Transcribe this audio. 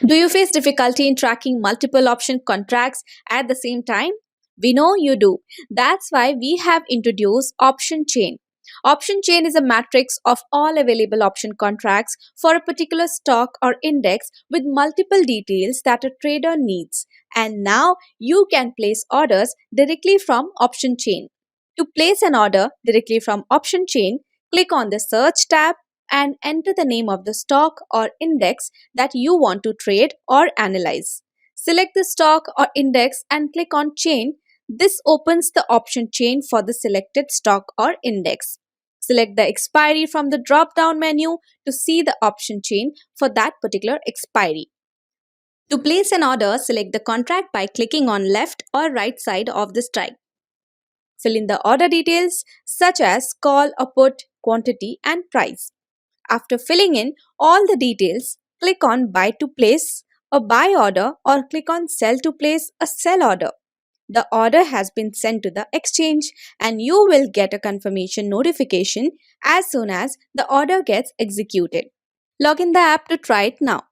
Do you face difficulty in tracking multiple option contracts at the same time? We know you do. That's why we have introduced Option Chain. Option Chain is a matrix of all available option contracts for a particular stock or index with multiple details that a trader needs. And now you can place orders directly from Option Chain. To place an order directly from Option Chain, click on the Search tab and enter the name of the stock or index that you want to trade or analyze. Select the stock or index and click on Chain. This opens the option chain for the selected stock or index. Select the expiry from the drop down menu to see the option chain for that particular expiry. To place an order, select the contract by clicking on left or right side of the strike. Fill in the order details such as call or put, quantity, and price. After filling in all the details, click on Buy to place a buy order or click on Sell to place a sell order. The order has been sent to the exchange and you will get a confirmation notification as soon as the order gets executed. Log in the app to try it now.